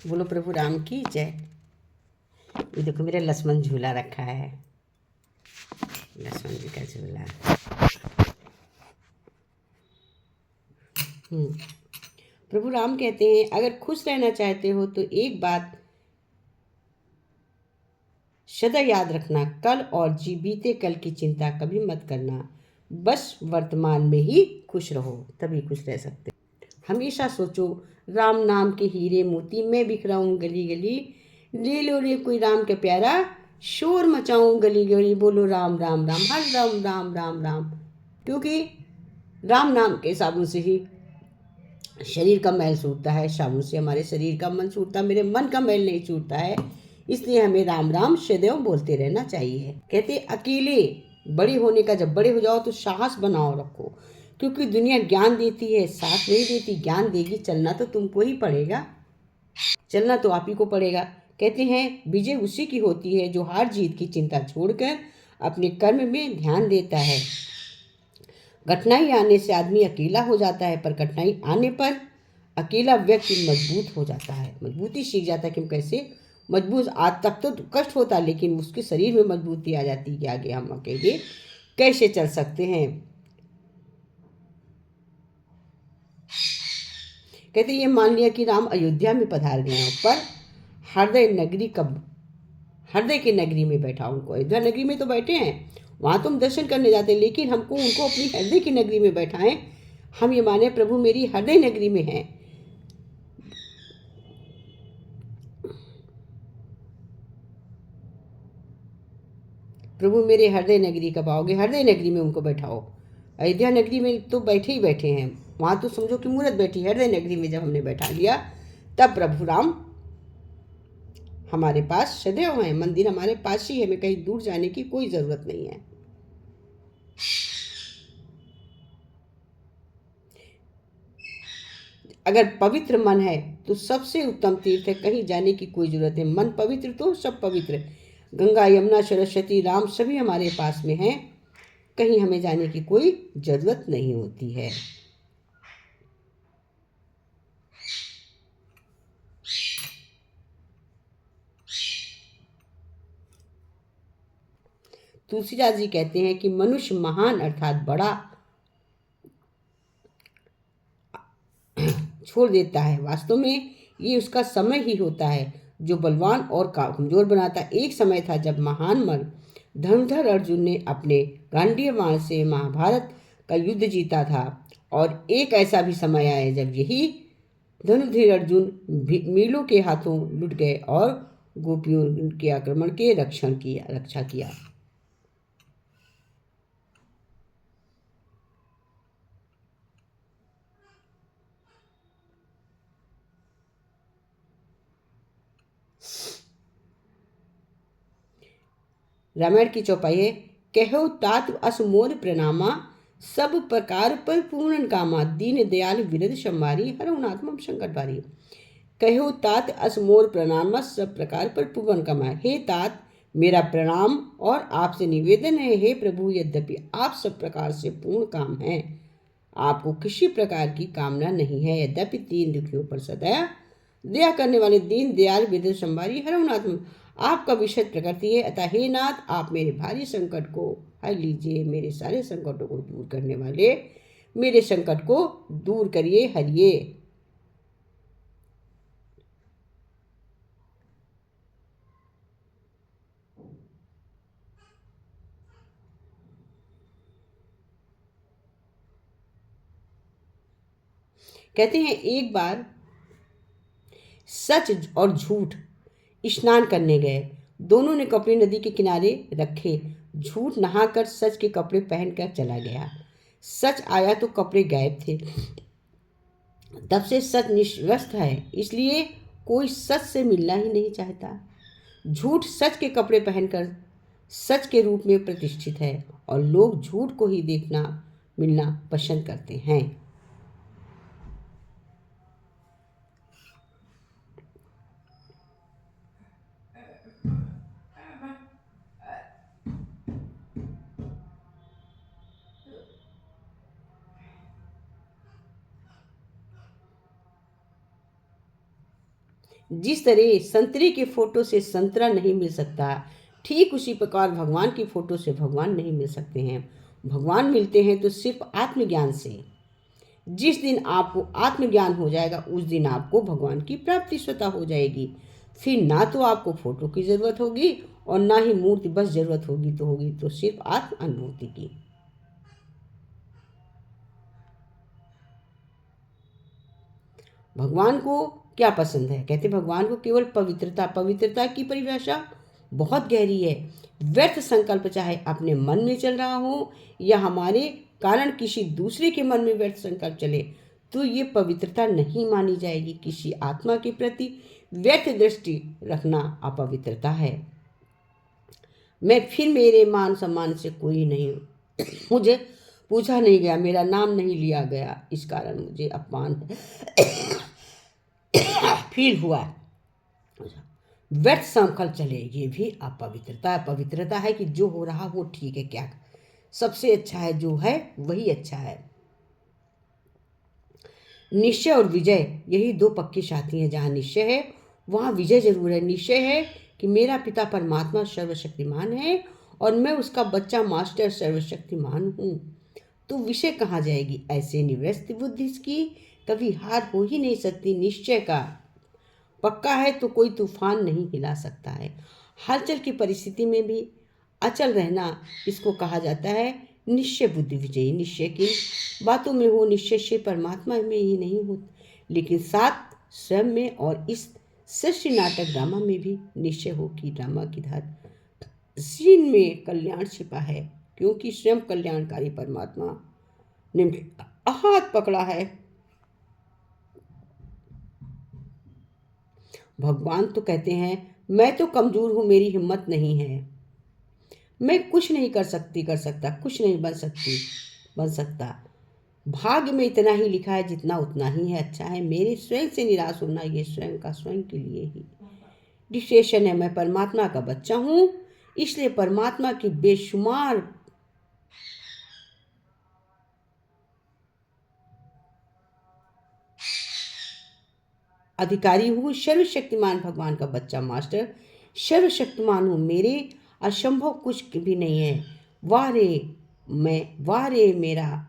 बोलो प्रभु राम की जय। ये देखो मेरा लक्ष्मण झूला रखा है, लक्ष्मण जी का झूला। प्रभु राम कहते हैं, अगर खुश रहना चाहते हो तो एक बात सदा याद रखना, कल और बीते कल की चिंता कभी मत करना। बस वर्तमान में ही खुश रहो, तभी खुश रह सकते। हमेशा सोचो, राम नाम के हीरे मोती मैं बिखराऊं गली गली, ले लो रे कोई राम के प्यारा, शोर मचाऊं गली गली, बोलो राम राम राम, हर राम राम राम राम। क्योंकि राम नाम के साबुन से ही शरीर का मैल छूटता है, साबुन से हमारे शरीर का मन छूटता है, मेरे मन का मैल नहीं छूटता है। इसलिए हमें राम राम सदैव बोलते रहना चाहिए। कहते अकेले बड़े होने का, जब बड़े हो जाओ तो साहस बनाओ रखो, क्योंकि दुनिया ज्ञान देती है, साथ नहीं देती। ज्ञान देगी, चलना तो तुमको ही पड़ेगा, चलना तो आप ही को पड़ेगा। कहते हैं विजय उसी की होती है जो हार जीत की चिंता छोड़कर अपने कर्म में ध्यान देता है। कठिनाई आने से आदमी अकेला हो जाता है, पर कठिनाई आने पर अकेला व्यक्ति मजबूत हो जाता है, मजबूती सीख जाता है कि हम कैसे मजबूत। आज तक तो कष्ट होता, लेकिन उसके शरीर में मजबूती आ जाती है कि आगे हम अकेले कैसे चल सकते हैं। कहते ये मान लिया कि राम अयोध्या में पधार गए हैं, पर हृदय की नगरी में बैठा उनको। अयोध्या नगरी में तो बैठे हैं, वहां तुम दर्शन करने जाते हैं, लेकिन हमको उनको अपनी हृदय की नगरी में बैठाएं। हम ये माने प्रभु मेरी हृदय नगरी में है। प्रभु मेरे हृदय नगरी कब आओगे, हृदय नगरी में उनको बैठाओ। अयोध्या नगरी में तो बैठे ही बैठे हैं, वहां तो समझो कि मूर्त बैठी। हृदय नगरी में जब हमने बैठा लिया, तब प्रभु राम हमारे पास सदैव है। मंदिर हमारे पास ही है, हमें कहीं दूर जाने की कोई जरूरत नहीं है। अगर पवित्र मन है तो सबसे उत्तम तीर्थ है, कहीं जाने की कोई जरूरत है। मन पवित्र तो सब पवित्र। गंगा यमुना सरस्वती राम सभी हमारे पास में हैं, कहीं हमें जाने की कोई जरूरत नहीं होती है। तुलसीदास जी कहते हैं कि मनुष्य महान अर्थात बड़ा छोड़ देता है, वास्तव में ये उसका समय ही होता है जो बलवान और कमजोर बनाता है। एक समय था जब महान मर्द धनुर्धर अर्जुन ने अपने गांडीव बाण से महाभारत का युद्ध जीता था, और एक ऐसा भी समय आया जब यही धनुर्धर अर्जुन मीलों के हाथों लुट गए और गोपियों के आक्रमण के रक्षा किया। रामायण की चौपाई है, कहो तात असमोर प्रणामा, सब प्रकार पर पूर्ण कामा, दीन दयाल विरद संवारी, हरहुनाथ मम संकट भारी। कहो तात असमोर प्रणामा, सब प्रकार पर पूर्ण कामा। हे तात मेरा प्रणाम और आपसे निवेदन है, हे प्रभु यद्यपि आप सब प्रकार से पूर्ण काम हैं, आपको किसी प्रकार की कामना नहीं है, यद्यपि तीन दुखियों पर सदा दया करने वाले दीन दयाल विरद संवारी, हरहुनाथ आपका विशद प्रकृति है। अतः हे नाथ आप मेरे भारी संकट को हर लीजिए, मेरे सारे संकटों को दूर करने वाले मेरे संकट को दूर करिए, हरिए। कहते हैं एक बार सच और झूठ स्नान करने गए। दोनों ने कपड़े नदी के किनारे रखे। झूठ नहाकर सच के कपड़े पहनकर चला गया। सच आया तो कपड़े गायब थे। तब से सच निश्वस्त है, इसलिए कोई सच से मिलना ही नहीं चाहता। झूठ सच के कपड़े पहनकर सच के रूप में प्रतिष्ठित है, और लोग झूठ को ही देखना मिलना पसंद करते हैं। जिस तरह संतरे के फोटो से संतरा नहीं मिल सकता, ठीक उसी प्रकार भगवान की फोटो से भगवान नहीं मिल सकते हैं। भगवान मिलते हैं तो सिर्फ आत्मज्ञान से। जिस दिन आपको आत्मज्ञान हो जाएगा उस दिन आपको भगवान की प्राप्ति स्वतः हो जाएगी। फिर ना तो आपको फोटो की जरूरत होगी और ना ही मूर्ति, बस जरूरत होगी तो सिर्फ आत्म अनुभूति की। भगवान को क्या पसंद है? कहते भगवान को केवल पवित्रता। पवित्रता की परिभाषा बहुत गहरी है। व्यर्थ संकल्प चाहे अपने मन में चल रहा हो या हमारे कारण किसी दूसरे के मन में व्यर्थ संकल्प चले तो ये पवित्रता नहीं मानी जाएगी। किसी आत्मा के प्रति व्यर्थ दृष्टि रखना अपवित्रता है। मैं फिर मेरे मान सम्मान से कोई नहीं, मुझे पूछा नहीं गया, मेरा नाम नहीं लिया गया, इस कारण मुझे अपमान फील हुआ। व्यर्थ संकल्प चले, ये भी अपवित्रता है। पवित्रता है कि जो हो रहा वो ठीक है, क्या सबसे अच्छा है, जो है वही अच्छा है। निश्चय और विजय, यही दो पक्के साथी हैं। जहाँ निश्चय है वहाँ विजय जरूर है। निश्चय है कि मेरा पिता परमात्मा सर्वशक्तिमान है और मैं उसका बच्चा मास्टर सर्वशक्तिमान हूँ, तो विषय कहाँ जाएगी। ऐसे निवृत्त बुद्धि की कभी हार हो ही नहीं सकती। निश्चय का पक्का है तो कोई तूफान नहीं हिला सकता है। हलचल की परिस्थिति में भी अचल रहना, इसको कहा जाता है निश्चय बुद्धि विजयी। निश्चय की बातों में हो, निश्चय से परमात्मा में ही नहीं हो, लेकिन साथ स्वयं में और इस सृष्टि नाटक ड्रामा में भी निश्चय हो कि ड्रामा की धार सीन में कल्याण छिपा है, क्योंकि स्वयं कल्याणकारी परमात्मा ने हाथ पकड़ा है। भगवान तो कहते हैं मैं तो कमजोर हूं, मेरी हिम्मत नहीं है, मैं कुछ नहीं कर सकता, कुछ नहीं बन सकता। भाग्य में इतना ही लिखा है, जितना उतना ही है, अच्छा है। मेरे स्वयं से निराश होना ये स्वयं का स्वयं के लिए ही डिस्ट्रेशन है। मैं परमात्मा का बच्चा हूं, इसलिए परमात्मा की बेशुमार अधिकारी हूँ। सर्वशक्तिमान भगवान का बच्चा मास्टर सर्वशक्तिमान हूँ, मेरे असंभव कुछ भी नहीं है। वाह रे मेरा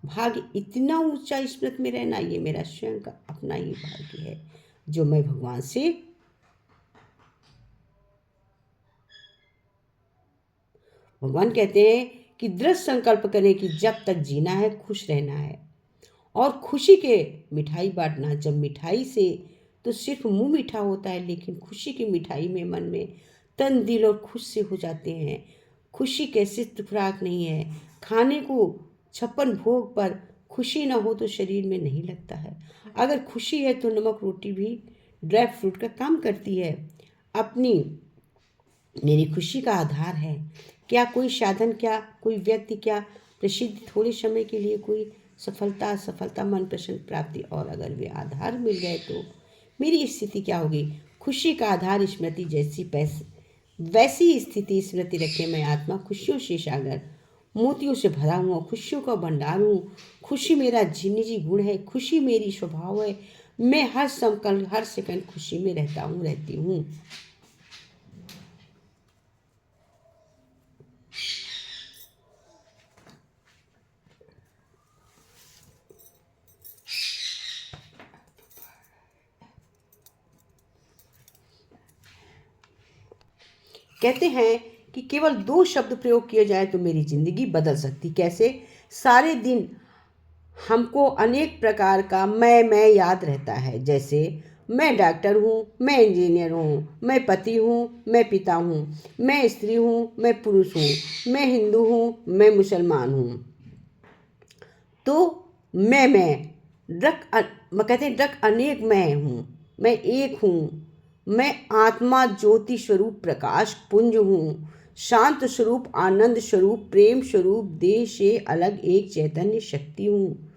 भाग्य, इतना ऊंचा स्मृति में रहना, ये मेरा स्वयं का अपना ही भाग्य है जो मैं भगवान से भगवान कहते हैं कि दृढ़ संकल्प करें कि जब तक जीना है खुश रहना है और खुशी के मिठाई बांटना। जब मिठाई से तो सिर्फ मुंह मीठा होता है, लेकिन खुशी की मिठाई में मन में तन दिल और खुश से हो जाते हैं। खुशी कैसे खुराक नहीं है, खाने को 56 भोग पर खुशी ना हो तो शरीर में नहीं लगता है। अगर खुशी है तो नमक रोटी भी ड्राई फ्रूट का काम करती है। अपनी मेरी खुशी का आधार है। क्या कोई साधन, क्या कोई व्यक्ति, क्या प्रसिद्धि, थोड़े समय के लिए कोई सफलता मनपसंद प्राप्ति, और अगर वे आधार मिल गए तो मेरी स्थिति क्या होगी। खुशी का आधार स्मृति जैसी वैसी स्थिति स्मृति रखे। मैं आत्मा खुशियों से सागर मोतियों से भरा हूँ, खुशियों का भंडार हूँ। खुशी मेरा निजी गुण है, खुशी मेरी स्वभाव है। मैं हर सेकंड खुशी में रहती हूँ। कहते हैं कि केवल 2 शब्द प्रयोग किए जाए तो मेरी जिंदगी बदल सकती। कैसे? सारे दिन हमको अनेक प्रकार का मैं याद रहता है। जैसे मैं डॉक्टर हूँ, मैं इंजीनियर हूँ, मैं पति हूँ, मैं पिता हूँ, मैं स्त्री हूँ, मैं पुरुष हूँ, मैं हिंदू हूँ, मैं मुसलमान हूँ। तो कहते हैं डक अनेक मैं हूँ, मैं एक हूँ। मैं आत्मा ज्योति स्वरूप प्रकाश पुंज हूँ, शांत स्वरूप आनंद स्वरूप प्रेम स्वरूप देह से अलग एक चैतन्य शक्ति हूँ।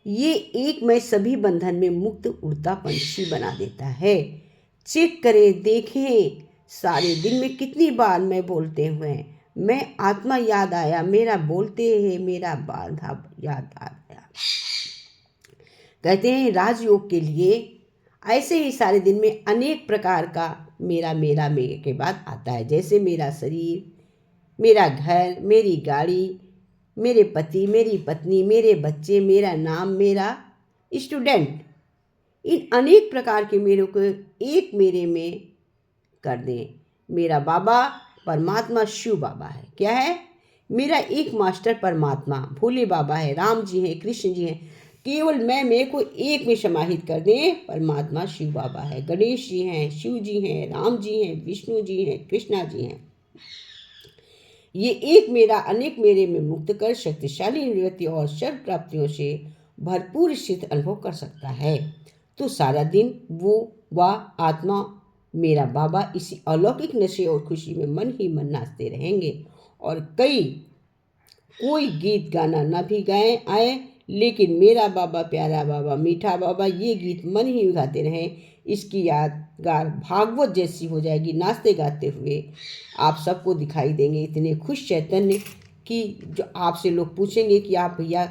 ये एक मैं सभी बंधन में मुक्त उड़ता पंछी बना देता है। चेक करें, देखें सारे दिन में कितनी बार मैं बोलते हुए मैं आत्मा याद आया, मेरा बोलते हैं मेरा बाधा याद आ गया। कहते हैं राजयोग के लिए ऐसे ही सारे दिन में अनेक प्रकार का मेरा मेरा मेरे के बाद आता है, जैसे मेरा शरीर, मेरा घर, मेरी गाड़ी, मेरे पति, मेरी पत्नी, मेरे बच्चे, मेरा नाम, मेरा स्टूडेंट। इन अनेक प्रकार के मेरे को एक मेरे में कर दें। मेरा बाबा परमात्मा शिव बाबा है। क्या है? मेरा एक मास्टर परमात्मा भोले बाबा है, राम जी हैं, कृष्ण जी हैं। केवल मैं मेरे को एक में समाहित कर दें, परमात्मा शिव बाबा है। गणेश जी हैं, शिव जी हैं, राम जी हैं, विष्णु जी हैं, कृष्णा जी हैं। ये एक मेरा अनेक मेरे में मुक्त कर शक्तिशाली निवृत्ति और सर्व प्राप्तियों से भरपूर स्थिति अनुभव कर सकता है। तो सारा दिन वो वह आत्मा मेरा बाबा इसी अलौकिक नशे और खुशी में मन ही मन नाचते रहेंगे। और कोई गीत गाना ना भी गाए आए, लेकिन मेरा बाबा, प्यारा बाबा, मीठा बाबा, ये गीत मन ही गाते रहें। इसकी यादगार भागवत जैसी हो जाएगी। नाचते गाते हुए आप सबको दिखाई देंगे, इतने खुश चैतन्य कि जो आपसे लोग पूछेंगे कि आप भैया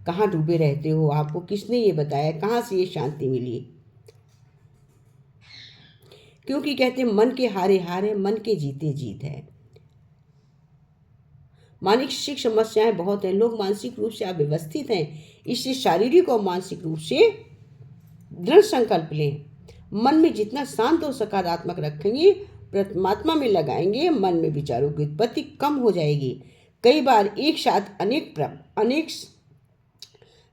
कहाँ डूबे रहते हो, आपको किसने ये बताया, कहाँ से ये शांति मिली। क्योंकि कहते मन के हारे हार है, मन के जीते जीत है। मानसिक समस्याएं बहुत हैं, लोग मानसिक रूप से अव्यवस्थित हैं, इससे शारीरिक और मानसिक रूप से दृढ़ संकल्प लें। मन में जितना शांत और सकारात्मक रखेंगे, परमात्मा में लगाएंगे, मन में विचारों की उत्पत्ति कम हो जाएगी। कई बार एक साथ अनेक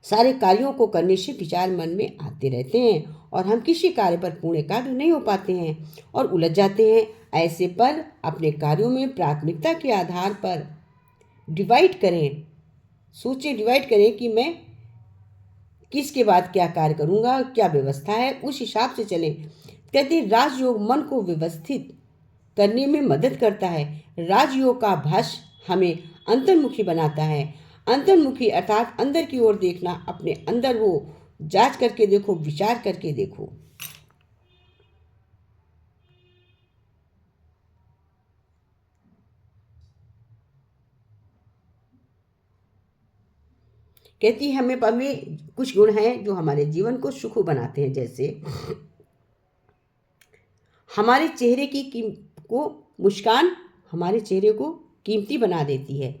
सारे कार्यों को करने से विचार मन में आते रहते हैं और हम किसी कार्य पर पूर्ण कार्य नहीं हो पाते हैं और उलझ जाते हैं। ऐसे पर अपने कार्यों में प्राथमिकता के आधार पर डिवाइड करें, सोचें, डिवाइड करें कि मैं किसके बाद क्या कार्य करूँगा, क्या व्यवस्था है, उस हिसाब से चलें। कहते हैं राजयोग मन को व्यवस्थित करने में मदद करता है। राजयोग का अभ्यास हमें अंतर्मुखी बनाता है। अंतर्मुखी अर्थात अंदर की ओर देखना, अपने अंदर वो जांच करके देखो, विचार करके देखो। कहती है हमें कुछ गुण हैं जो हमारे जीवन को सुखद बनाते हैं, जैसे हमारे चेहरे को मुस्कान हमारे चेहरे को कीमती बना देती है।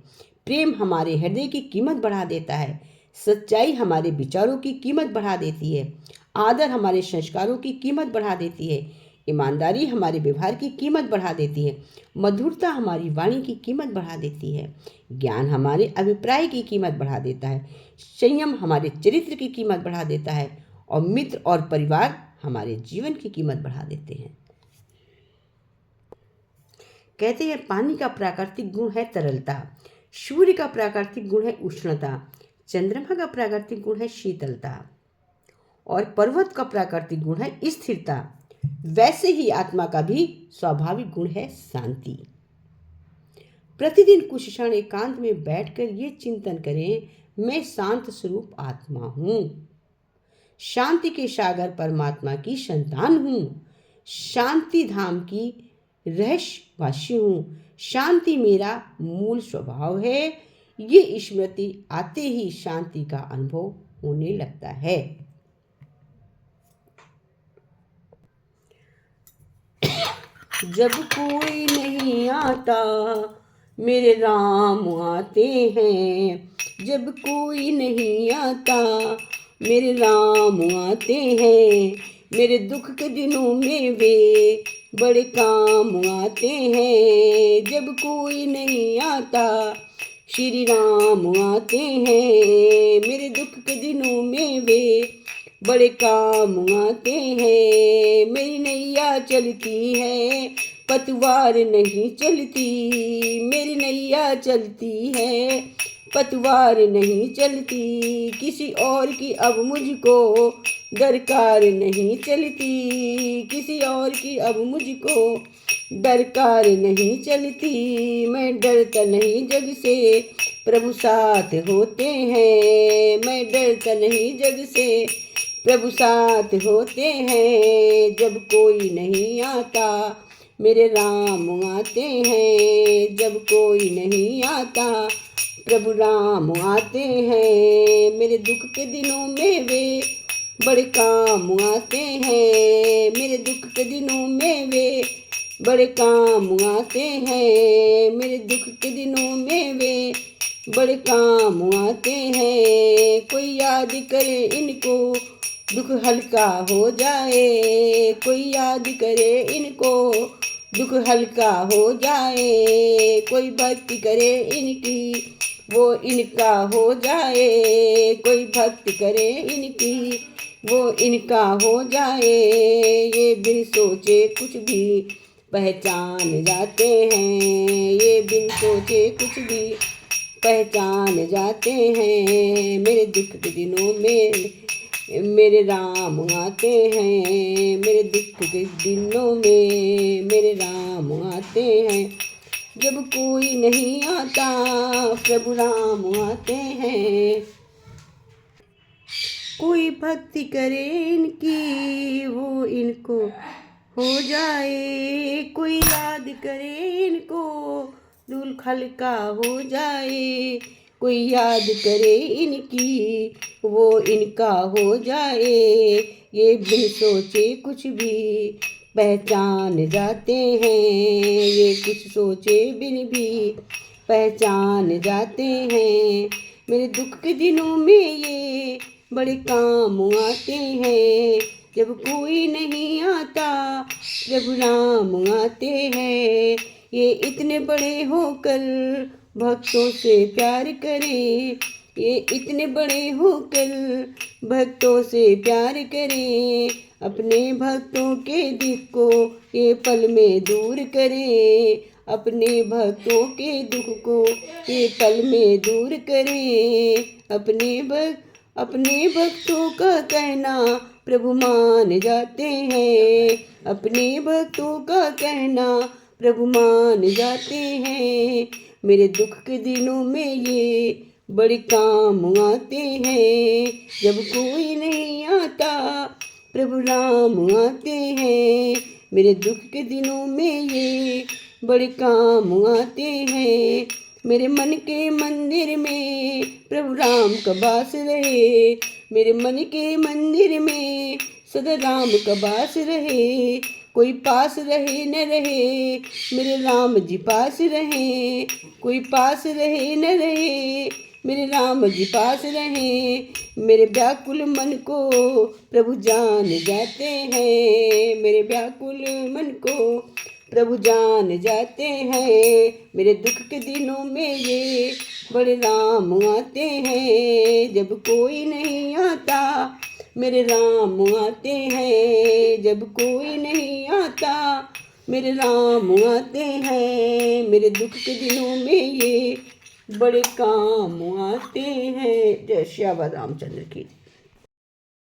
प्रेम हमारे हृदय की कीमत बढ़ा देता है। सच्चाई हमारे विचारों की कीमत बढ़ा देती है। आदर हमारे संस्कारों की कीमत बढ़ा देती है। ईमानदारी हमारे व्यवहार की कीमत बढ़ा देती है। मधुरता हमारी वाणी की कीमत बढ़ा देती है। ज्ञान हमारे अभिप्राय की कीमत बढ़ा देता है। संयम हमारे चरित्र की कीमत बढ़ा देता है और मित्र और परिवार हमारे जीवन की कीमत बढ़ा देते हैं। कहते हैं पानी का प्राकृतिक गुण है तरलता, सूर्य का प्राकृतिक गुण है उष्णता, चंद्रमा का प्राकृतिक गुण है शीतलता और पर्वत का प्राकृतिक गुण है स्थिरता। वैसे ही आत्मा का भी स्वाभाविक गुण है शांति। प्रतिदिन कुछ क्षण एकांत में बैठकर ये चिंतन करें, मैं शांत स्वरूप आत्मा हूँ, शांति के सागर परमात्मा की संतान हूँ, शांति धाम की रहस्यवासी हूँ, शांति मेरा मूल स्वभाव है। ये स्मृति आते ही शांति का अनुभव होने लगता है। जब कोई नहीं आता मेरे राम आते हैं, जब कोई नहीं आता मेरे राम आते हैं, मेरे दुख के दिनों में वे बड़े काम आते हैं। जब कोई नहीं आता श्री राम आते हैं, मेरे दुख के दिनों में वे बड़े काम आते हैं। मेरी नैया चलती है पतवार नहीं चलती, मेरी नैया चलती है पतवार नहीं चलती, किसी और की अब मुझको दरकार नहीं चलती, किसी और की अब मुझको दरकार नहीं चलती। मैं डरता नहीं जग से प्रभु साथ होते हैं, मैं डरता नहीं जग से प्रभु साथ होते हैं। जब कोई नहीं आता मेरे राम आते हैं, जब कोई नहीं आता प्रभु राम आते हैं, मेरे दुख के दिनों में वे बड़े काम आते हैं। मेरे दुख के दिनों में वे बड़े काम आते हैं। मेरे दुख के दिनों में वे बड़े काम आते हैं। कोई याद करे इनको दुख हल्का हो जाए। कोई याद करे इनको दुख हल्का हो जाए। कोई भक्ति करे इनकी वो इनका हो जाए। कोई भक्ति करे इनकी वो इनका हो जाए। ये बिन सोचे कुछ भी पहचान जाते हैं। ये बिन सोचे कुछ भी पहचान जाते हैं। मेरे दुख के दिनों में मेरे राम आते हैं। मेरे दुख के दिनों में मेरे राम आते हैं। जब कोई नहीं आता प्रभु राम आते हैं। कोई भक्ति करे इनकी वो इनको हो जाए। कोई याद करे इनको दुख हल्का हो जाए। कोई याद करे इनकी वो इनका हो जाए। ये बिन सोचे कुछ भी पहचान जाते हैं। ये कुछ सोचे बिन भी पहचान जाते हैं। मेरे दुख के दिनों में ये बड़े काम आते हैं। जब कोई नहीं आता प्रभु राम आते हैं। ये इतने बड़े होकर भक्तों से प्यार करें। ये इतने बड़े होकर भक्तों से प्यार करें। अपने भक्तों के दुख को ये पल में दूर करें। अपने भक्तों के दुख को ये पल में दूर करें। अपने भक्तों का कहना प्रभु मान जाते हैं। अपने भक्तों का कहना प्रभु मान जाते हैं। मेरे दुख के दिनों में ये बड़े काम आते हैं। जब कोई नहीं आता प्रभु राम आते हैं। मेरे दुख के दिनों में ये बड़े काम आते हैं। मेरे मन के मंदिर में प्रभु राम का वास रहे। मेरे मन के मंदिर में सदा राम का वास रहे। कोई पास रहे न रहे मेरे राम जी पास रहे। कोई पास रहे न रहे मेरे राम जी पास रहे। मेरे व्याकुल मन को प्रभु जान जाते हैं। मेरे व्याकुल मन को प्रभु जान जाते हैं। मेरे दुख के दिनों में ये बड़े राम आते हैं। जब कोई नहीं आता मेरे राम आते हैं। जब कोई नहीं आता मेरे राम आते हैं। मेरे दुख के दिनों में ये बड़े काम आते हैं। जय श्यामा रामचंद्र की।